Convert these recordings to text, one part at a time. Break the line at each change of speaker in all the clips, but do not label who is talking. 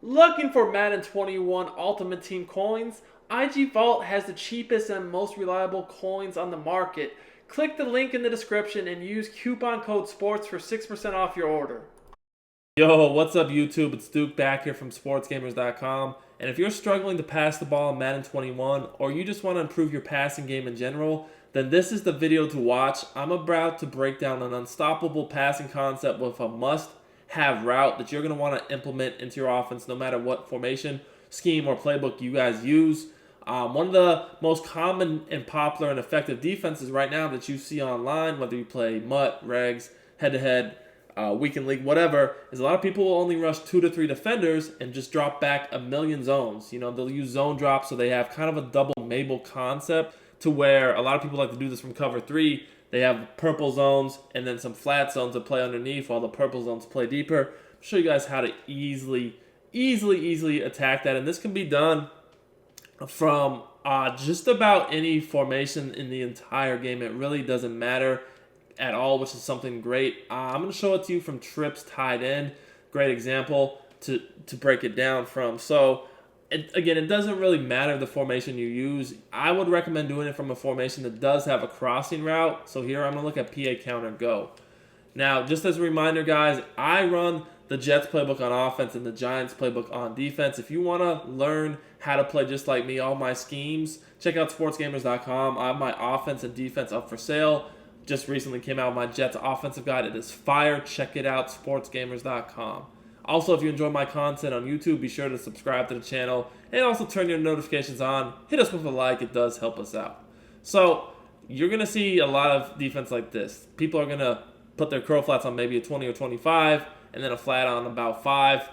Looking for Madden 21 Ultimate Team coins? IG Vault has the cheapest and most reliable coins on the market. Click the link in the description and use coupon code SPORTS for 6% off your order.
Yo, what's up YouTube? It's Duke back here from sportsgamers.com. And if you're struggling to pass the ball in Madden 21 or you just want to improve your passing game in general, then this is the video to watch. I'm about to break down an unstoppable passing concept with a must-have route that you're going to want to implement into your offense no matter what formation, scheme, or playbook you guys use. One of the most common and popular and effective defenses right now that you see online, whether you play MUT, Regs, head-to-head, weekend league, whatever, is a lot of people will only rush 2 to 3 defenders and just drop back a million zones. You know, they'll use zone drops, so they have kind of a double Mabel concept to where a lot of people like to do this from cover 3. They have purple zones and then some flat zones that play underneath while the purple zones play deeper. I'll show you guys how to easily attack that, and this can be done from just about any formation in the entire game. It really doesn't matter at all, which is something great. I'm going to show it to you from trips tied in. Great example to break it down from. So, again, it doesn't really matter the formation you use. I would recommend doing it from a formation that does have a crossing route. So here I'm going to look at PA counter go. Now, just as a reminder, guys, I run the Jets playbook on offense and the Giants playbook on defense. If you want to learn how to play just like me, all my schemes, check out sportsgamers.com. I have my offense and defense up for sale. Just recently came out with my Jets offensive guide. It is fire. Check it out, sportsgamers.com. Also, if you enjoy my content on YouTube, be sure to subscribe to the channel and also turn your notifications on. Hit us with a like. It does help us out. So you're going to see a lot of defense like this. People are going to put their curl flats on maybe a 20 or 25 and then a flat on about 5.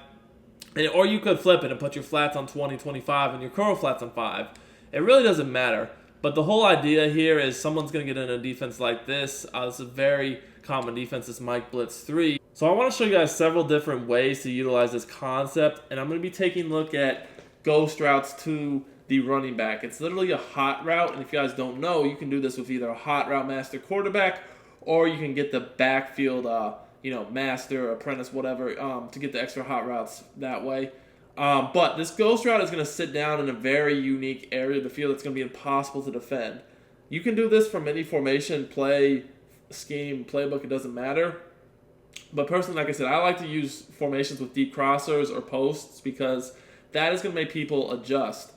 Or you could flip it and put your flats on 20, 25 and your curl flats on 5. It really doesn't matter. But the whole idea here is someone's going to get in a defense like this. This is a very common defense, this Mike Blitz 3. So I want to show you guys several different ways to utilize this concept. And I'm going to be taking a look at ghost routes to the running back. It's literally a hot route. And if you guys don't know, you can do this with either a hot route master quarterback or you can get the backfield master, apprentice, whatever, to get the extra hot routes that way. But this ghost route is going to sit down in a very unique area of the field that's going to be impossible to defend. You can do this from any formation, play, scheme, playbook, it doesn't matter. But personally, like I said, I like to use formations with deep crossers or posts because that is going to make people adjust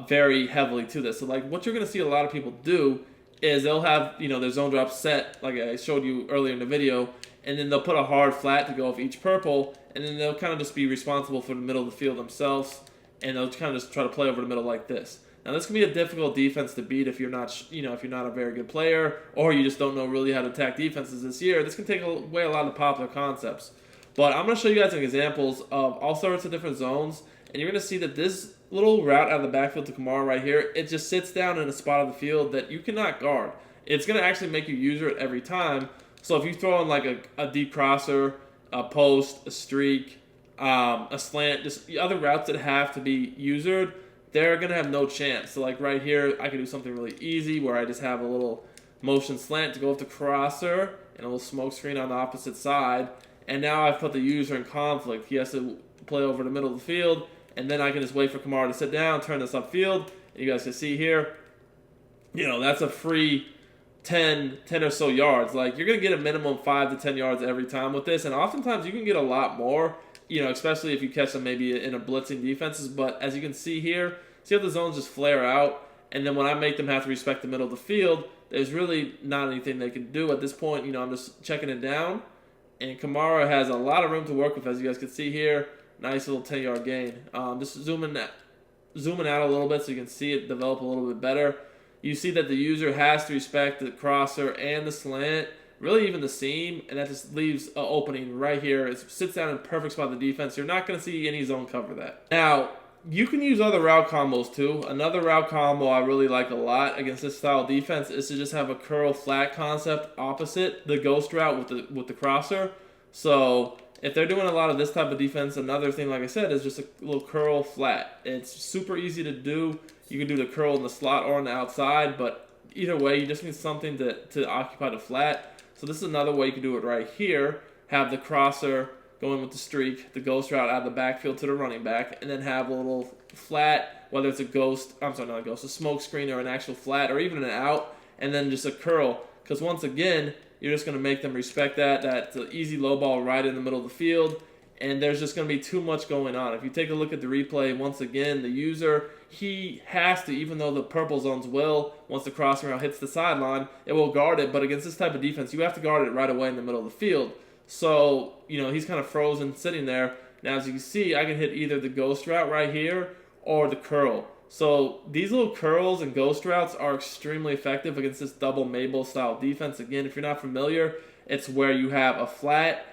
very heavily to this. So like what you're going to see a lot of people do is they'll have their zone drop set, like I showed you earlier in the video, and then they'll put a hard flat to go with each purple, and then they'll kind of just be responsible for the middle of the field themselves, and they'll kind of just try to play over the middle like this. Now this can be a difficult defense to beat if you're not, if you're not a very good player, or you just don't know really how to attack defenses this year. This can take away a lot of the popular concepts. But I'm going to show you guys some examples of all sorts of different zones, and you're going to see that this little route out of the backfield to Kamara right here, it just sits down in a spot of the field that you cannot guard. It's going to actually make you user it every time. So if you throw in like a deep crosser, a post, a streak, a slant, just the other routes that have to be usered, they're going to have no chance. So like right here, I can do something really easy where I just have a little motion slant to go with the crosser and a little smoke screen on the opposite side. And now I've put the user in conflict. He has to play over the middle of the field, and then I can just wait for Kamara to sit down, turn this upfield, and you guys can see here, that's a free 10 or so yards. Like, you're going to get a minimum 5 to 10 yards every time with this, and oftentimes you can get a lot more, especially if you catch them maybe in a blitzing defenses. But as you can see here, see how the zones just flare out, and then when I make them have to respect the middle of the field, there's really not anything they can do at this point. I'm just checking it down, and Kamara has a lot of room to work with, as you guys can see here. Nice little 10-yard gain. Just zooming out a little bit so you can see it develop a little bit better. You see that the user has to respect the crosser and the slant, really even the seam, and that just leaves an opening right here. It sits down in a perfect spot of the defense. You're not going to see any zone cover that. Now, you can use other route combos too. Another route combo I really like a lot against this style of defense is to just have a curl flat concept opposite the ghost route with the crosser. So if they're doing a lot of this type of defense, another thing, like I said, is just a little curl flat. It's super easy to do. You can do the curl in the slot or on the outside, but either way, you just need something to occupy the flat. So this is another way you can do it right here. Have the crosser
going with the streak, the ghost route out of the backfield to the running back, and then have a little flat, whether it's a smoke screen or an actual flat or even an out, and then just a curl. Because once again, you're just going to make them respect that. That's an easy low ball right in the middle of the field, and there's just going to be too much going on. If you take a look at the replay, once again, the user, he has to, even though the purple zones will, once the crossing route hits the sideline, it will guard it. But against this type of defense, you have to guard it right away in the middle of the field. So, he's kind of frozen sitting there. Now, as you can see, I can hit either the ghost route right here or the curl. So these little curls and ghost routes are extremely effective against this double Mabel style defense. Again, if you're not familiar, it's where you have a flat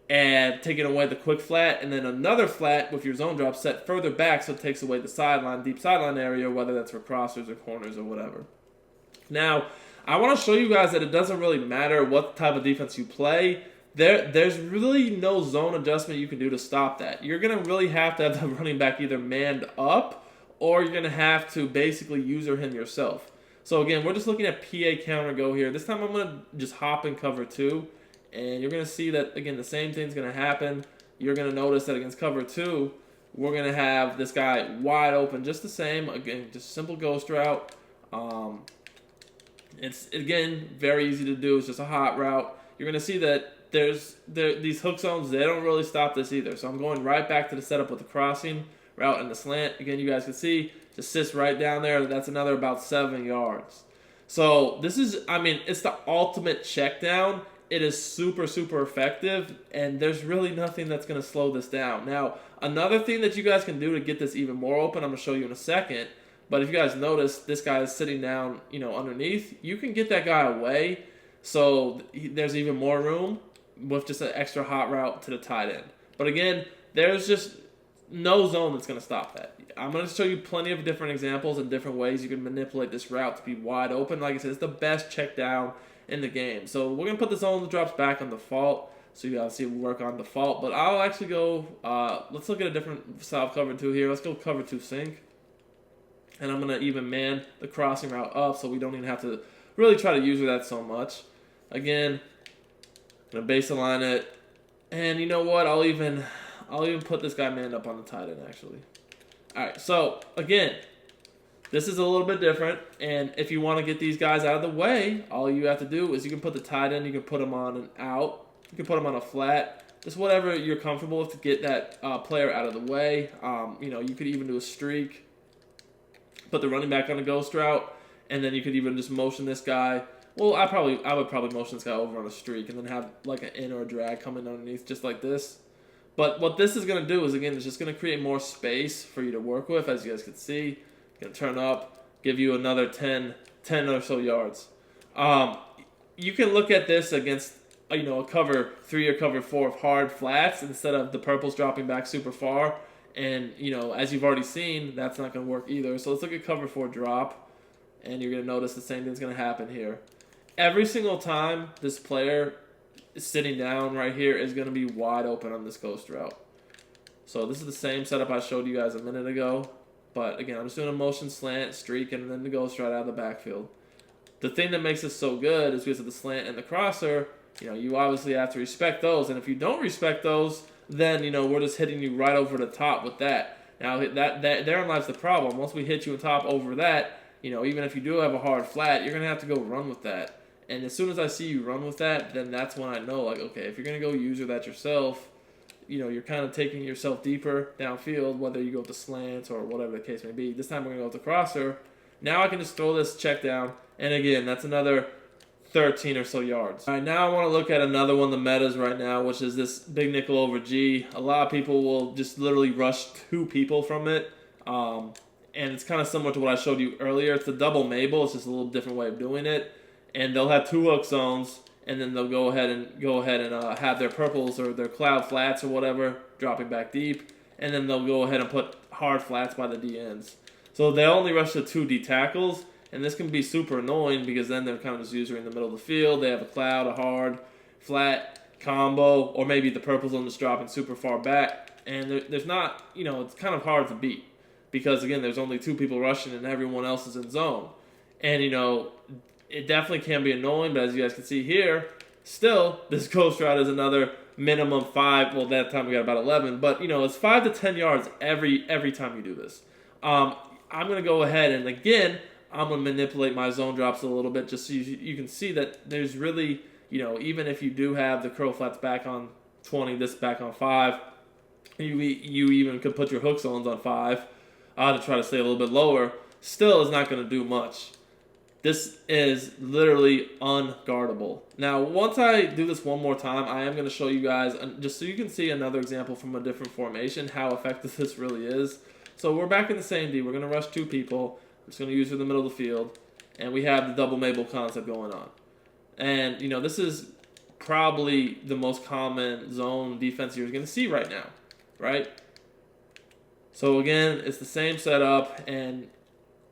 and taking away the quick flat, and then another flat with your zone drop set further back, so it takes away the sideline, deep sideline area, whether that's for crossers or corners or whatever. Now, I want to show you guys that it doesn't really matter what type of defense you play. There's really no zone adjustment you can do to stop that. You're going to really have to have the running back either manned up, or you're going to have to basically user him yourself. So again, we're just looking at PA counter go here. This time I'm going to just hop in cover 2. And you're going to see that, again, the same thing's going to happen. You're going to notice that against cover 2, we're going to have this guy wide open just the same. Again, just simple ghost route. It's, again, very easy to do. It's just a hot route. You're going to see that these hook zones, they don't really stop this either. So I'm going right back to the setup with the crossing route and the slant. Again, you guys can see, just sits right down there. That's another about 7 yards. So this is, it's the ultimate check down. It is super, super effective, and there's really nothing that's going to slow this down. Now, another thing that you guys can do to get this even more open, I'm going to show you in a second, but if you guys notice, this guy is sitting down, underneath. You can get that guy away, so there's even more room with just an extra hot route to the tight end. But again, there's just no zone that's going to stop that. I'm going to show you plenty of different examples and different ways you can manipulate this route to be wide open. Like I said, it's the best check down in the game. So we're going to put the zone drops back on default, so you guys see we work on default. But I'll actually go, let's look at a different style of cover 2 here. Let's go cover 2 sync. And I'm going to even man the crossing route up so we don't even have to really try to use that so much. Again, I'm going to baseline it. And you know what? I'll even put this guy manned up on the tight end, actually. All right, so again, this is a little bit different, and if you want to get these guys out of the way, all you have to do is you can put the tight end, you can put them on an out, you can put them on a flat, just whatever you're comfortable with to get that player out of the way. You could even do a streak, put the running back on a ghost route, and then you could even just motion this guy. Well, I would probably motion this guy over on a streak, and then have like an in or a drag coming underneath, just like this. But what this is going to do is, again, it's just going to create more space for you to work with, as you guys can see. Going to turn up, give you another 10 or so yards. You can look at this against, a cover 3 or cover 4 of hard flats instead of the purples dropping back super far. And, as you've already seen, that's not going to work either. So let's look at cover 4 drop, and you're going to notice the same thing's going to happen here. Every single time this player is sitting down right here is going to be wide open on this ghost route. So this is the same setup I showed you guys a minute ago. But again, I'm just doing a motion slant, streak, and then the ghost right out of the backfield. The thing that makes this so good is because of the slant and the crosser, you obviously have to respect those. And if you don't respect those, then, we're just hitting you right over the top with that. Now, that therein lies the problem. Once we hit you on top over that, even if you do have a hard flat, you're going to have to go run with that. And as soon as I see you run with that, then that's when I know, like, okay, if you're going to go user that yourself, you're kind of taking yourself deeper downfield, whether you go with the slants or whatever the case may be. This time we're going to go with the crosser. Now I can just throw this check down, and again, that's another 13 or so yards. All right, now I want to look at another one of the metas right now, which is this big nickel over G. A lot of people will just literally rush 2 people from it, and it's kind of similar to what I showed you earlier. It's the double Mabel. It's just a little different way of doing it, and they'll have 2 hook zones. And then they'll go ahead and have their purples or their cloud flats or whatever dropping back deep, and then they'll go ahead and put hard flats by the D ends. So they only rush the 2 D tackles, and this can be super annoying because then they're kind of just usually in the middle of the field. They have a cloud, a hard, flat combo, or maybe the purples on just dropping super far back, and there's not, it's kind of hard to beat because again there's only 2 people rushing and everyone else is in zone, and it definitely can be annoying, but as you guys can see here, still, this ghost route is another
minimum 5. Well, that time we got about 11, but it's 5 to 10 yards every time you do this. I'm gonna go ahead and again I'm gonna manipulate my zone drops a little bit just so you can see that there's really even if you do have the curl flats back on 20, this back on 5, you even could put your hook zones on 5 to try to stay a little bit lower. Still is not going to do much. This is literally unguardable. Now, once I do this one more time, I am going to show you guys, just so you can see another example from a different formation, how effective this really is. So we're back in the same D. We're going to rush 2 people. I'm just going to use her in the middle of the field. And we have the double Mabel concept going on. And, this is probably the most common zone defense you're going to see right now, right? So again, it's the same setup, and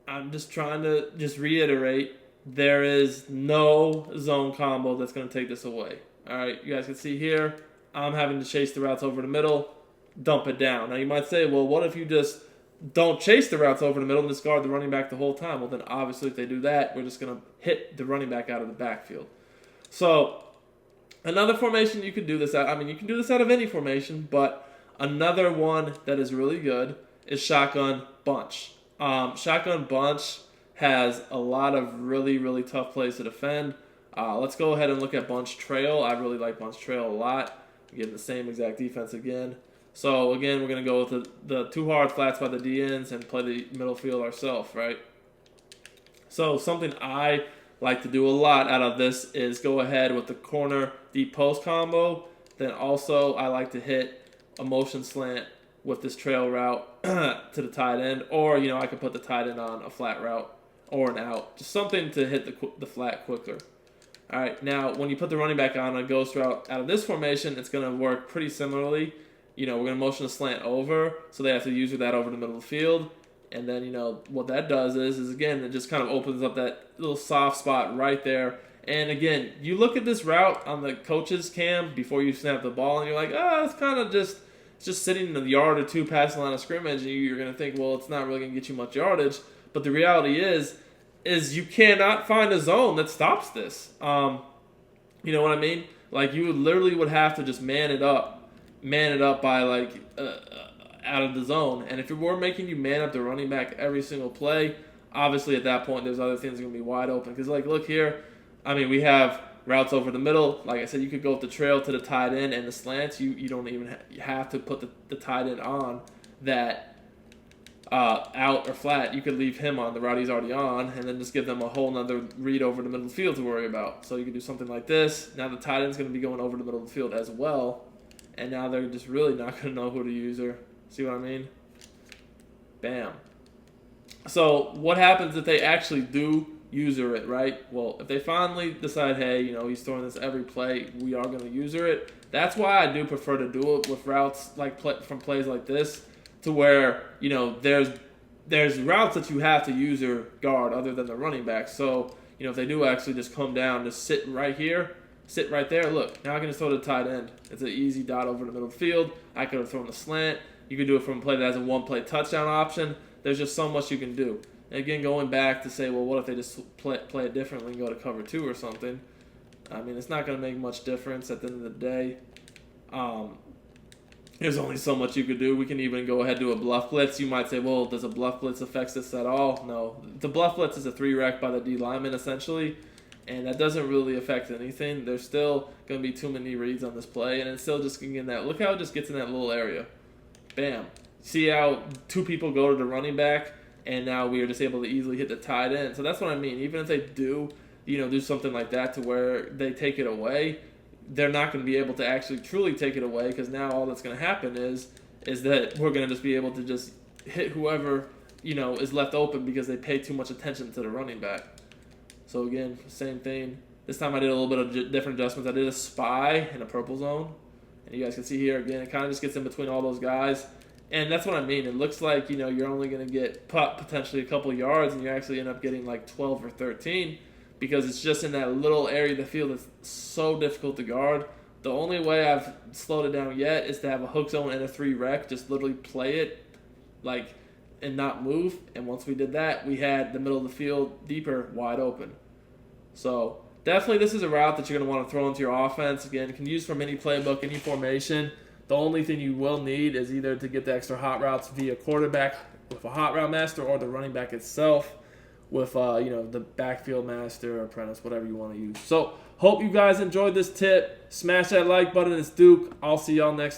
I'm just trying to reiterate, there is no zone combo that's going to take this away. All right, you guys can see here, I'm having to chase the routes over the middle, dump it down. Now you might say, well, what if you just don't chase the routes over the middle and just guard the running back the whole time? Well, then obviously if they do that, we're just going to hit the running back out of the backfield. So another formation you could do this out. You can do this out of any formation, but another one that is really good is shotgun bunch. Shotgun bunch has a lot of really, really tough plays to defend. Let's go ahead and look at bunch trail. I really like bunch trail a lot. Getting the same exact defense again. So again, we're going to go with the 2 hard flats by the D-ends and play the middle field ourselves, right? So something I like to do a lot out of this is go ahead with the corner deep post combo. Then also I like to hit a motion slant with this trail route to the tight end, or I could put the tight end on a flat route or an out, just something to hit the flat quicker. All right, now when you put the running back on a ghost route out of this formation, it's going to work pretty similarly. We're going to motion a slant over, so they have to use that over the middle of the field. And then, what that does is again, it just kind of opens up that little soft spot right there. And again, you look at this route on the coach's cam before you snap the ball, and you're like, it's kind of just sitting in a yard or 2 past the line of scrimmage, and you're going to think, well, it's not really going to get you much yardage. But the reality is you cannot find a zone that stops this. You know what I mean? Like, you literally would have to just man it up by out of the zone. And if we're making you man up the running back every single play, obviously at that point there's other things that are going to be wide open. Because look here, we have routes over the middle. Like I said, you could go with the trail to the tight end and the slants. You don't even have to put the tight end on that out or flat. You could leave him on the route he's already on, and then just give them a whole nother read over the middle of the field to worry about. So you could do something like this. Now the tight end's going to be going over the middle of the field as well, and now they're just really not going to know who to use her. See what I mean? Bam. So what happens if they actually do user it, right? Well, if they finally decide, hey, he's throwing this every play, we are going to user it. That's why I do prefer to do it with routes from plays like this, to where there's routes that you have to user guard other than the running back. So if they do actually just come down, just sit right here, sit right there. Look, now I can just throw to the tight end. It's an easy dot over the middle of the field. I could have thrown the slant. You can do it from a play that has a 1-play touchdown option. There's just so much you can do. And again, going back to say, well, what if they just play it differently and go to cover 2 or something? It's not going to make much difference at the end of the day. There's only so much you could do. We can even go ahead and do a bluff blitz. You might say, well, does a bluff blitz affect this at all? No. The bluff blitz is a 3-rec by the D lineman, essentially, and that doesn't really affect anything. There's still going to be too many reads on this play, and it's still just going to get in that. Look how it just gets in that little area. Bam. See how 2 people go to the running back, and now we are just able to easily hit the tight end. So that's what I mean. Even if they do, do something like that to where they take it away, they're not going to be able to actually truly take it away, because now all that's going to happen is that we're going to just be able to just hit whoever, is left open because they pay too much attention to the running back. So again, same thing. This time I did a little bit of different adjustments. I did a spy in a purple zone. And you guys can see here, again, it kind of just gets in between all those guys. And that's what I mean. It looks like, you're only going to get potentially a couple yards, and you actually end up getting like 12 or 13 because it's just in that little area of the field that's so difficult to guard. The only way I've slowed it down yet is to have a hook zone and a 3-rec. Just literally play it and not move. And once we did that, we had the middle of the field deeper, wide open. So definitely this is a route that you're going to want to throw into your offense. Again, you can use from any playbook, any formation. The only thing you will need is either to get the extra hot routes via quarterback with a hot route master, or the running back itself with the backfield master or apprentice, whatever you want to use. So hope you guys enjoyed this tip. Smash that like button. It's Duke. I'll see y'all next time.